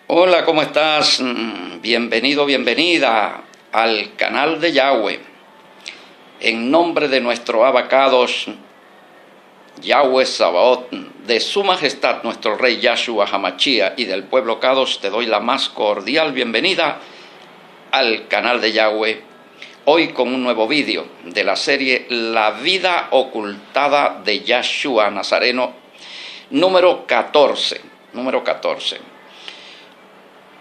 Hola, ¿cómo estás? Bienvenido, bienvenida al canal de Yahweh. En nombre de nuestro Abacados, Yahweh Sabaoth, de su majestad nuestro rey Yahshua Hamashia y del pueblo Kadosh, te doy la más cordial bienvenida al canal de Yahweh. Hoy con un nuevo vídeo de la serie La vida ocultada de Yahshua Nazareno, número 14.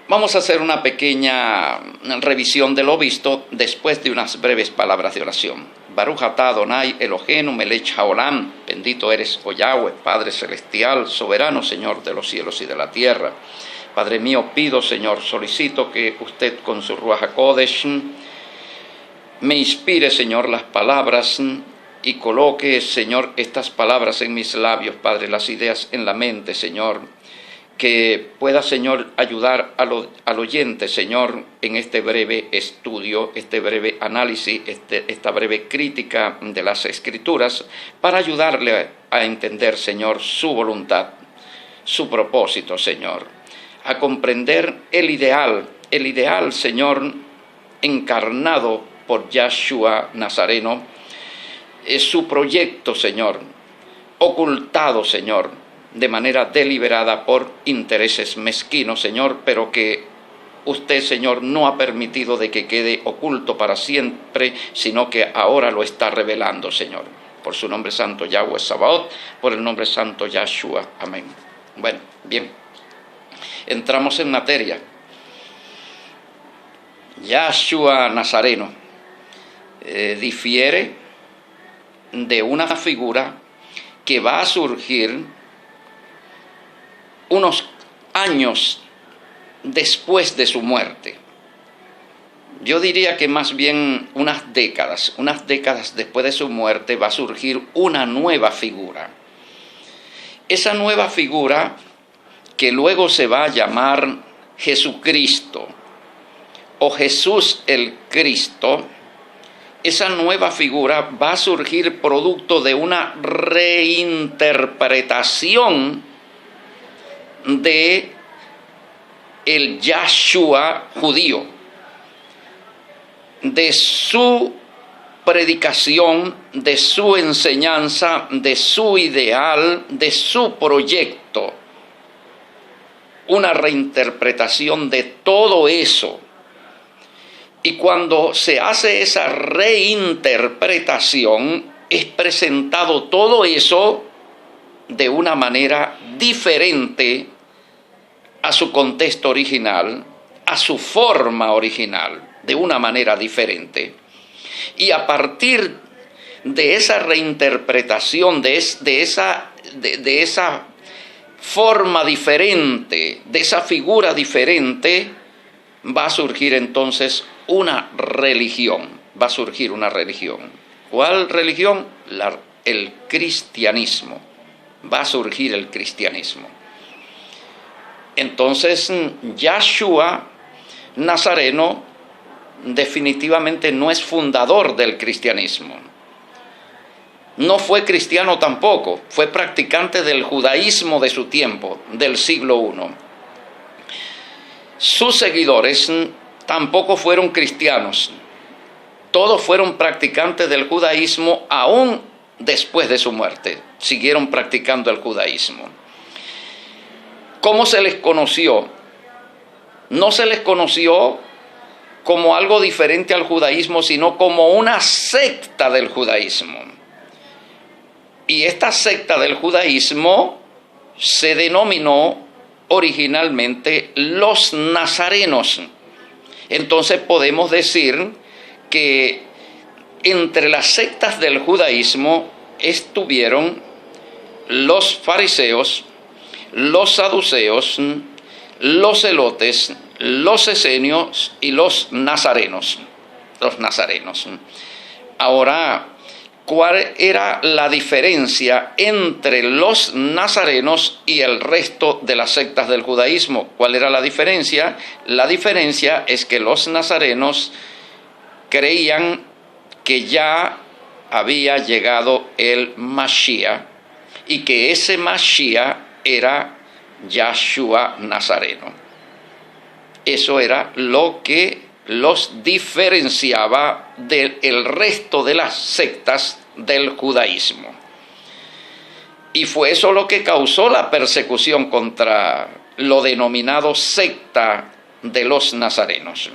Vamos a hacer una pequeña revisión de lo visto después de unas breves palabras de oración. Baruch atah Adonai Eloheinu melech haolam, bendito eres, oh Yahweh, Padre Celestial, soberano, Señor de los cielos y de la tierra. Padre mío, pido, Señor, solicito que usted con su Ruach HaKodesh me inspire, Señor, las palabras y coloque, Señor, estas palabras en mis labios, Padre, las ideas en la mente, Señor. Que pueda, Señor, ayudar al oyente, Señor, en este breve estudio, este breve análisis, esta breve crítica de las Escrituras, para ayudarle a entender, Señor, su voluntad, su propósito, Señor, a comprender el ideal, Señor, encarnado por Yahshua Nazareno, su proyecto, Señor, ocultado, Señor, de manera deliberada por intereses mezquinos, Señor, pero que usted, Señor, no ha permitido de que quede oculto para siempre, sino que ahora lo está revelando, Señor. Por su nombre santo Yahweh Sabaoth, por el nombre santo Yahshua. Amén. Bueno, bien. Entramos en materia. Yahshua Nazareno difiere de una figura que va a surgir unos años después de su muerte. Yo diría que más bien unas décadas después de su muerte va a surgir una nueva figura. Esa nueva figura que luego se va a llamar Jesucristo o Jesús el Cristo, esa nueva figura va a surgir producto de una reinterpretación de el Yahshua judío, de su predicación, de su enseñanza, de su ideal, de su proyecto. Una reinterpretación de todo eso. Y cuando se hace esa reinterpretación, es presentado todo eso de una manera diferente a su contexto original, a su forma original, de una manera diferente. Y a partir de esa reinterpretación, de esa forma diferente, de esa figura diferente, va a surgir entonces una religión. Va a surgir una religión. ¿Cuál religión? El cristianismo. Va a surgir el cristianismo. Entonces, Yahshua Nazareno definitivamente no es fundador del cristianismo. No fue cristiano tampoco, fue practicante del judaísmo de su tiempo, del siglo I. Sus seguidores tampoco fueron cristianos. Todos fueron practicantes del judaísmo aún después de su muerte. Siguieron practicando el judaísmo. ¿Cómo se les conoció? No se les conoció como algo diferente al judaísmo, sino como una secta del judaísmo. Y esta secta del judaísmo se denominó originalmente los nazarenos. Entonces podemos decir que entre las sectas del judaísmo estuvieron los fariseos, los saduceos, los zelotes, los esenios y los nazarenos. Ahora, ¿cuál era la diferencia entre los nazarenos y el resto de las sectas del judaísmo? ¿Cuál era la diferencia? La diferencia es que los nazarenos creían que ya había llegado el Mashiach y que ese Mashiach era Yahshua Nazareno. Eso era lo que los diferenciaba del resto de las sectas del judaísmo. Y fue eso lo que causó la persecución contra lo denominado secta de los nazarenos.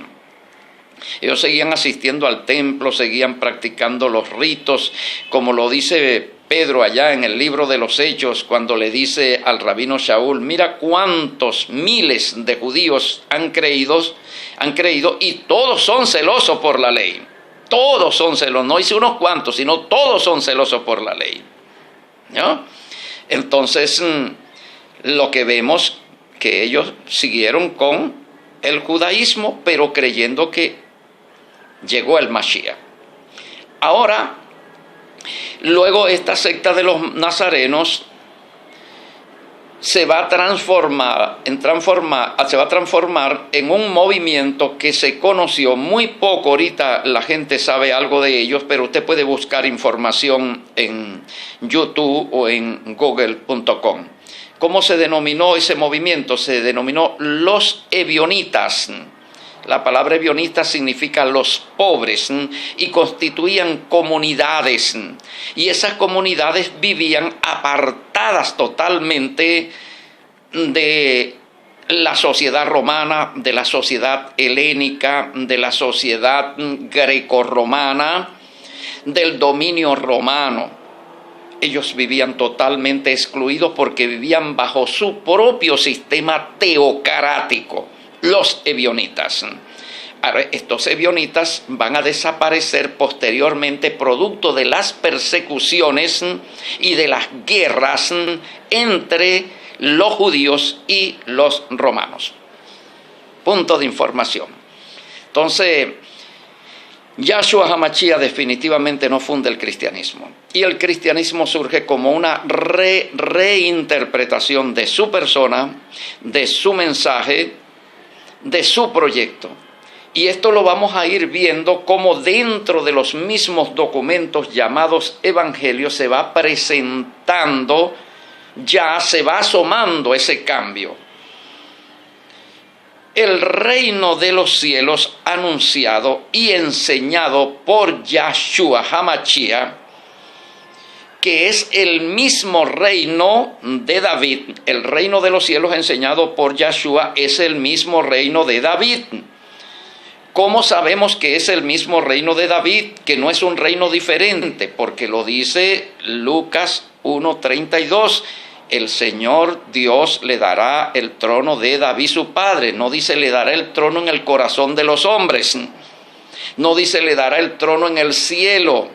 Ellos seguían asistiendo al templo, seguían practicando los ritos, como lo dice Pedro allá en el libro de los Hechos, cuando le dice al rabino Shaul: mira cuántos miles de judíos han creído y todos son celosos por la ley. Todos son celosos, no dice unos cuantos, sino todos son celosos por la ley, ¿no? Entonces, lo que vemos que ellos siguieron con el judaísmo, pero creyendo que llegó el Mashiach. Ahora, luego esta secta de los nazarenos se va a transformar en un movimiento que se conoció muy poco. Ahorita la gente sabe algo de ellos, pero usted puede buscar información en YouTube o en google.com. ¿Cómo se denominó ese movimiento? Se denominó los ebionitas. La palabra ebionista significa los pobres, y constituían comunidades, y esas comunidades vivían apartadas totalmente de la sociedad romana, de la sociedad helénica, de la sociedad grecorromana, del dominio romano. Ellos vivían totalmente excluidos porque vivían bajo su propio sistema teocrático. Los ebionitas. Ahora, estos ebionitas van a desaparecer posteriormente producto de las persecuciones y de las guerras entre los judíos y los romanos. Punto de información. Entonces, Yahshua HaMashiach definitivamente no funda el cristianismo. Y el cristianismo surge como una reinterpretación de su persona, de su mensaje, de su proyecto. Y esto lo vamos a ir viendo como dentro de los mismos documentos llamados evangelios se va presentando, ya se va asomando ese cambio. El reino de los cielos anunciado y enseñado por Yahshua HaMashiach, que es el mismo reino de David. El reino de los cielos enseñado por Yahshua es el mismo reino de David. ¿Cómo sabemos que es el mismo reino de David? Que no es un reino diferente, porque lo dice Lucas 1:32. El Señor Dios le dará el trono de David su padre. No dice le dará el trono en el corazón de los hombres. No dice le dará el trono en el cielo,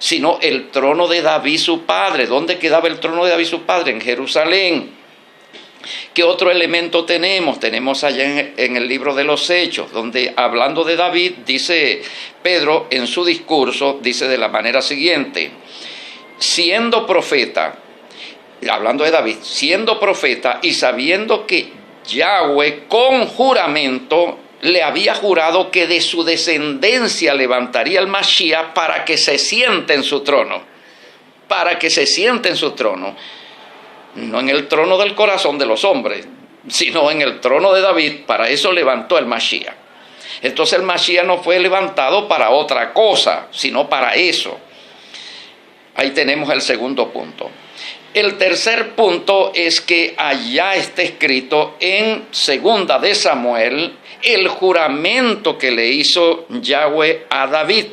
sino el trono de David su padre. ¿Dónde quedaba el trono de David su padre? En Jerusalén. ¿Qué otro elemento tenemos? Tenemos allá en el libro de los Hechos, donde hablando de David, dice Pedro en su discurso, dice de la manera siguiente: siendo profeta, hablando de David, siendo profeta y sabiendo que Yahweh con juramento le había jurado que de su descendencia levantaría el Mashiach para que se siente en su trono. Para que se siente en su trono. No en el trono del corazón de los hombres, sino en el trono de David. Para eso levantó el Mashiach. Entonces el Mashiach no fue levantado para otra cosa, sino para eso. Ahí tenemos el segundo punto. El tercer punto es que allá está escrito en Segunda de Samuel el juramento que le hizo Yahweh a David,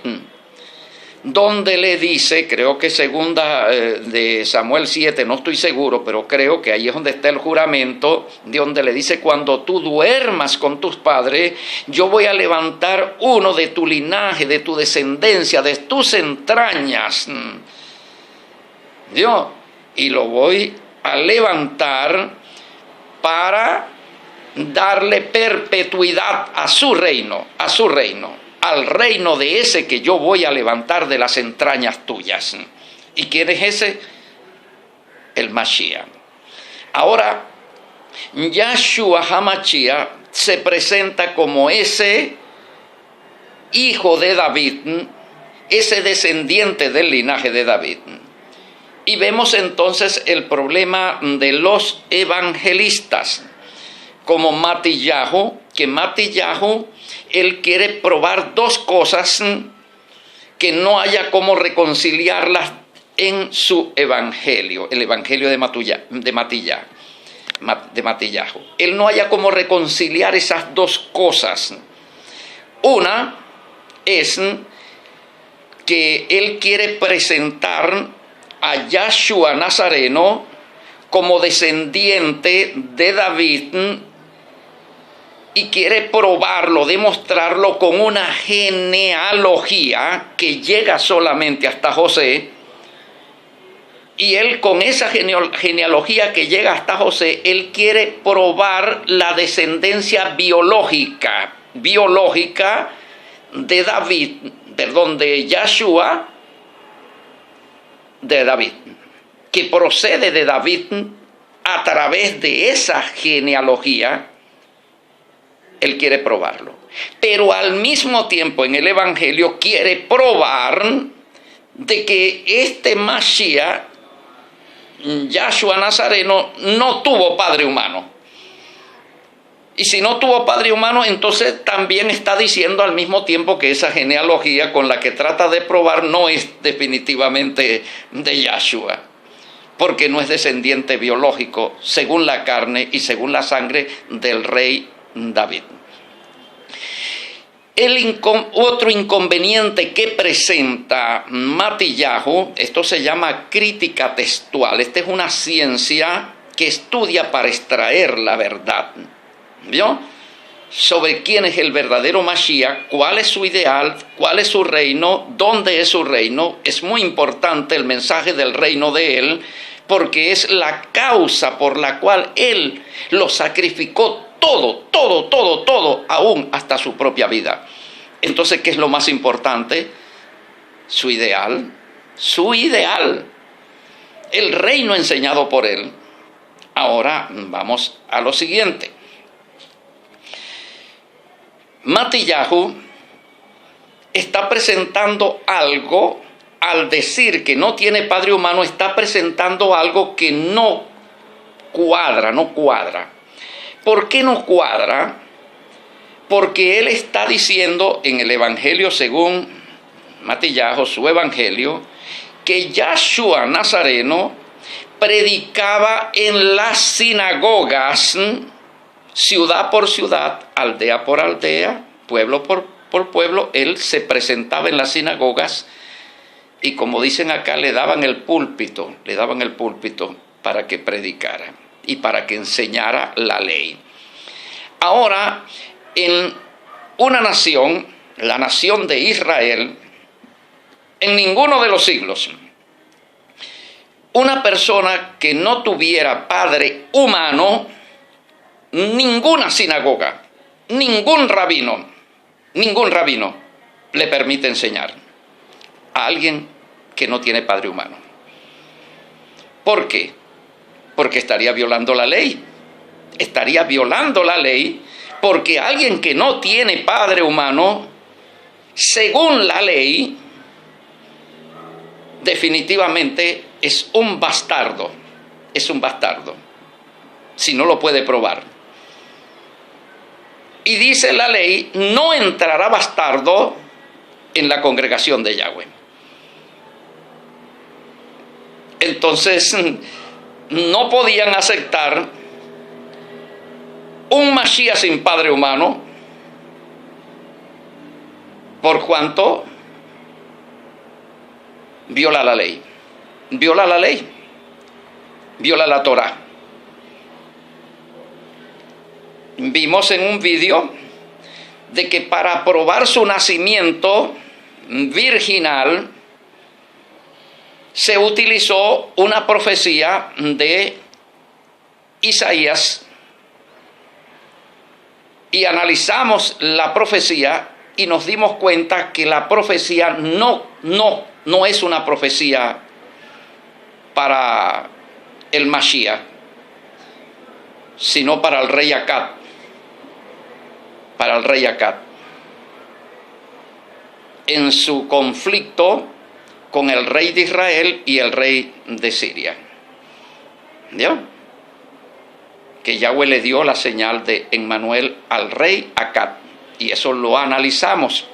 donde le dice, creo que Segunda de Samuel 7, no estoy seguro, pero creo que ahí es donde está el juramento, de donde le dice: cuando tú duermas con tus padres, yo voy a levantar uno de tu linaje, de tu descendencia, de tus entrañas. Y lo voy a levantar para darle perpetuidad a su reino, al reino de ese que yo voy a levantar de las entrañas tuyas. ¿Y quién es ese? El Mashiach. Ahora, Yahshua HaMashiach se presenta como ese hijo de David, ese descendiente del linaje de David. Y vemos entonces el problema de los evangelistas, como Matillahu, que Matillahu, él quiere probar dos cosas que no haya cómo reconciliarlas en su evangelio, el evangelio de Matillahu. Él no haya cómo reconciliar esas dos cosas. Una es que él quiere presentar a Yahshua Nazareno como descendiente de David y quiere probarlo, demostrarlo con una genealogía que llega solamente hasta José. Y él, con esa genealogía que llega hasta José, él quiere probar la descendencia biológica de David, de Yahshua, de David, que procede de David. A través de esa genealogía, él quiere probarlo. Pero al mismo tiempo, en el Evangelio, quiere probar de que este Mashiach, Yahshua Nazareno, no tuvo padre humano. Y si no tuvo padre humano, entonces también está diciendo al mismo tiempo que esa genealogía con la que trata de probar no es definitivamente de Yahshua, porque no es descendiente biológico, según la carne y según la sangre del rey David. Otro inconveniente que presenta Matillahu, esto se llama crítica textual. Esta es una ciencia que estudia para extraer la verdad, ¿vio? Sobre quién es el verdadero Mashiach, cuál es su ideal, cuál es su reino, dónde es su reino. Es muy importante el mensaje del reino de él, porque es la causa por la cual él lo sacrificó todo, aún hasta su propia vida. Entonces, ¿qué es lo más importante? Su ideal. El reino enseñado por él. Ahora vamos a lo siguiente. Matillahu está presentando algo, al decir que no tiene padre humano, está presentando algo que no cuadra. ¿Por qué no cuadra? Porque él está diciendo en el Evangelio, según Matillahu, su Evangelio, que Yahshua Nazareno predicaba en las sinagogas, ciudad por ciudad, aldea por aldea, pueblo por pueblo. Él se presentaba en las sinagogas y, como dicen acá, le daban el púlpito para que predicara y para que enseñara la ley. Ahora, en una nación, la nación de Israel, en ninguno de los siglos, una persona que no tuviera padre humano, ninguna sinagoga, ningún rabino le permite enseñar a alguien que no tiene padre humano. ¿Por qué? Porque estaría violando la ley. Porque alguien que no tiene padre humano, según la ley, definitivamente es un bastardo. Si no lo puede probar. Y dice la ley, no entrará bastardo en la congregación de Yahweh. Entonces, no podían aceptar un Mashiach sin padre humano, por cuanto viola la ley, viola la Torah. Vimos en un video de que para probar su nacimiento virginal se utilizó una profecía de Isaías, y analizamos la profecía y nos dimos cuenta que la profecía no es una profecía para el Mashiach, sino para el rey Acab. En su conflicto con el rey de Israel y el rey de Siria. ¿Vio? que Yahweh le dio la señal de Emmanuel al rey Acab. Y eso lo analizamos.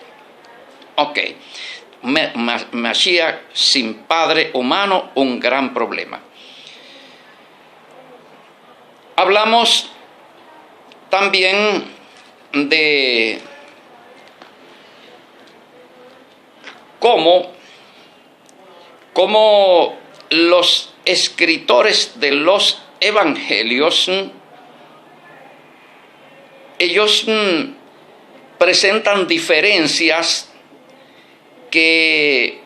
Ok. Mashiach sin padre humano, un gran problema. Hablamos también de cómo los escritores de los evangelios, ellos presentan diferencias que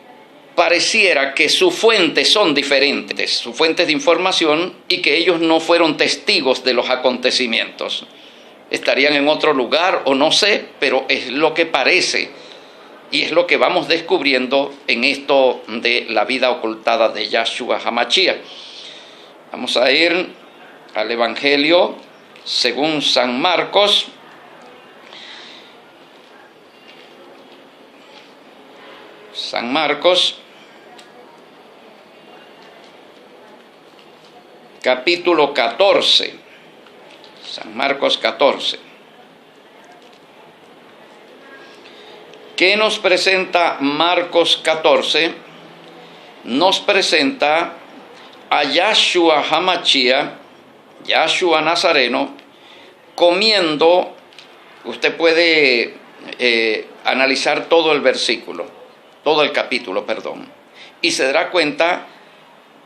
pareciera que sus fuentes son diferentes, sus fuentes de información, y que ellos no fueron testigos de los acontecimientos. Estarían en otro lugar o no sé, pero es lo que parece y es lo que vamos descubriendo en esto de la vida ocultada de Yahshua HaMashiach. Vamos a ir al Evangelio según San Marcos. San Marcos, capítulo 14. San Marcos 14. ¿Qué nos presenta Marcos 14? Nos presenta a Yahshua HaMashiach, Yahshua Nazareno, comiendo. Usted puede analizar todo el versículo, todo el capítulo, perdón, y se dará cuenta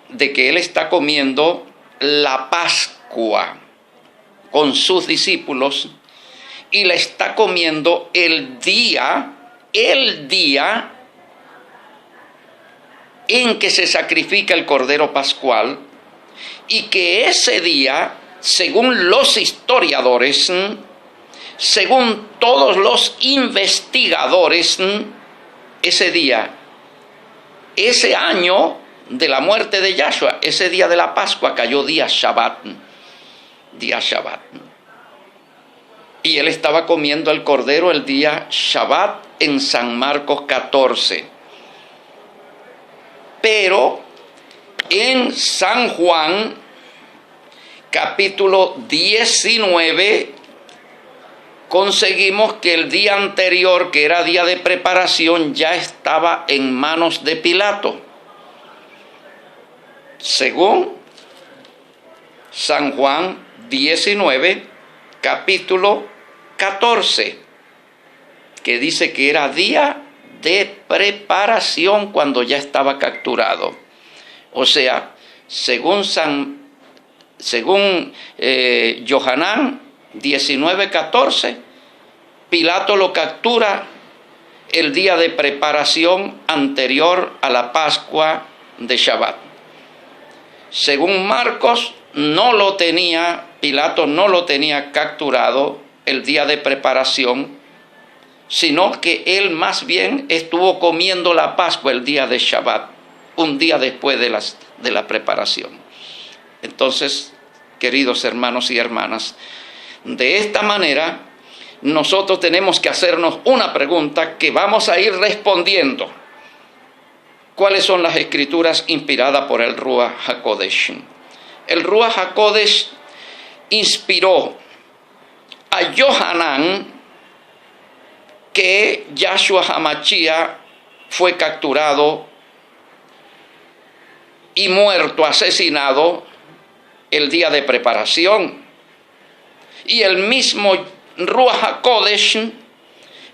de que él está comiendo la Pascua con sus discípulos, y la está comiendo el día en que se sacrifica el Cordero Pascual, y que ese día, según los historiadores, según todos los investigadores, ese día, ese año de la muerte de Yahshua, ese día de la Pascua cayó día Shabbat. Y él estaba comiendo el cordero el día Shabbat en San Marcos 14. Pero en San Juan, capítulo 19, conseguimos que el día anterior, que era día de preparación, ya estaba en manos de Pilato. Según San Juan 19, capítulo 14, que dice que era día de preparación cuando ya estaba capturado. O sea, según Yohanan 19:14, Pilato lo captura el día de preparación anterior a la Pascua de Shabbat. Según Marcos, Pilato no lo tenía capturado el día de preparación, sino que él más bien estuvo comiendo la Pascua el día de Shabbat, un día después de la preparación. Entonces, queridos hermanos y hermanas, de esta manera nosotros tenemos que hacernos una pregunta que vamos a ir respondiendo. ¿Cuáles son las escrituras inspiradas por el Ruach HaKodesh? El Ruach HaKodesh inspiró a Yohanan que Yahshua HaMashiach fue capturado y muerto, asesinado el día de preparación. Y el mismo Ruach HaKodesh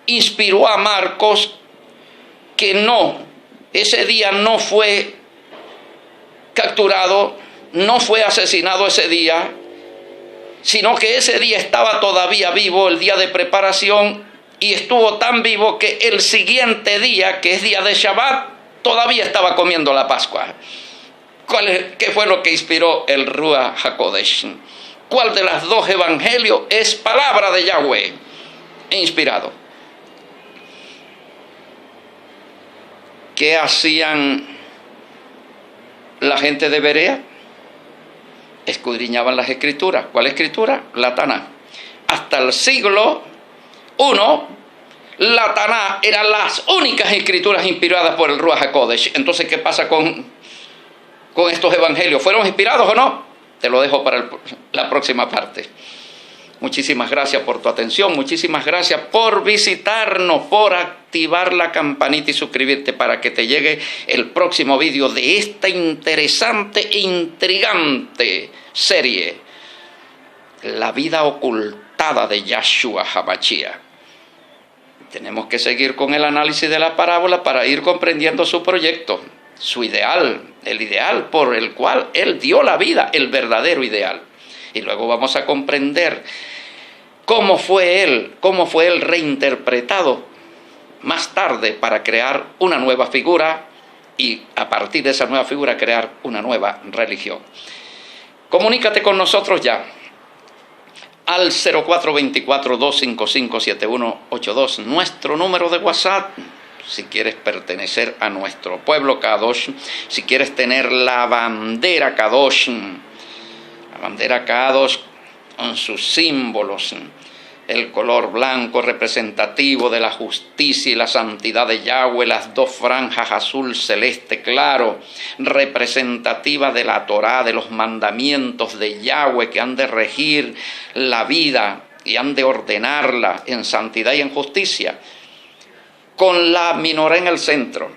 inspiró a Marcos que ese día no fue capturado, no fue asesinado ese día, sino que ese día estaba todavía vivo, el día de preparación, y estuvo tan vivo que el siguiente día, que es día de Shabbat, todavía estaba comiendo la Pascua. ¿Qué fue lo que inspiró el Ruach HaKodesh? ¿Cuál de las dos evangelios es palabra de Yahweh inspirado? ¿Qué hacían la gente de Berea? Escudriñaban las escrituras. ¿Cuál escritura? La Taná. Hasta el siglo I, la Taná eran las únicas escrituras inspiradas por el Ruach HaKodesh. Entonces, ¿qué pasa con estos evangelios? ¿Fueron inspirados o no? te lo dejo para la próxima parte. Muchísimas gracias por tu atención, muchísimas gracias por visitarnos, por activar la campanita y suscribirte para que te llegue el próximo vídeo de esta interesante e intrigante serie, La vida ocultada de Yahshua HaMashiach. Tenemos que seguir con el análisis de la parábola para ir comprendiendo su proyecto, su ideal, el ideal por el cual Él dio la vida, el verdadero ideal. Y luego vamos a comprender cómo fue Él reinterpretado más tarde para crear una nueva figura y a partir de esa nueva figura crear una nueva religión. Comunícate con nosotros ya al 0424-255-7182, nuestro número de WhatsApp. Si quieres pertenecer a nuestro pueblo Kadosh, si quieres tener la bandera Kadosh con sus símbolos, el color blanco representativo de la justicia y la santidad de Yahweh, las dos franjas azul celeste claro, representativa de la Torá, de los mandamientos de Yahweh que han de regir la vida y han de ordenarla en santidad y en justicia, con la menorá en el centro,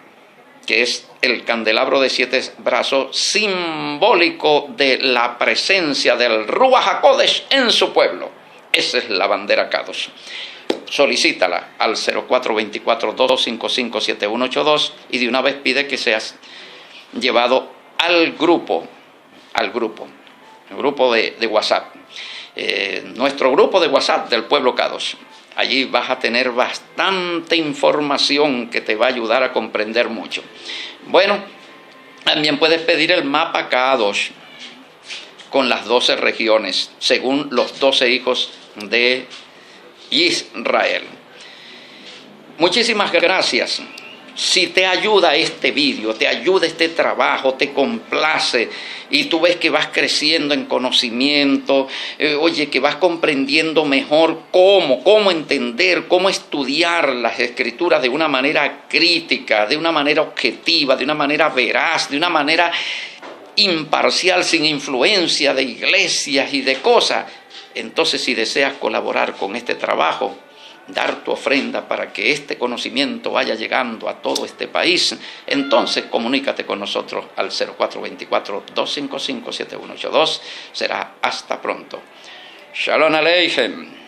que es el candelabro de 7 brazos, simbólico de la presencia del Ruach HaKodesh en su pueblo. Esa es la bandera Kadosh. Solicítala al 0424-255-7182 y de una vez pide que seas llevado al grupo de WhatsApp, nuestro grupo de WhatsApp del pueblo Kadosh. Allí vas a tener bastante información que te va a ayudar a comprender mucho. Bueno, también puedes pedir el mapa Kadosh con las 12 regiones, según los 12 hijos de Israel. Muchísimas gracias. Si te ayuda este vídeo, te ayuda este trabajo, te complace y tú ves que vas creciendo en conocimiento, que vas comprendiendo mejor cómo entender, cómo estudiar las escrituras de una manera crítica, de una manera objetiva, de una manera veraz, de una manera imparcial, sin influencia de iglesias y de cosas. Entonces, si deseas colaborar con este trabajo, dar tu ofrenda para que este conocimiento vaya llegando a todo este país, entonces comunícate con nosotros al 0424-255-7182. Será hasta pronto. Shalom Aleichem.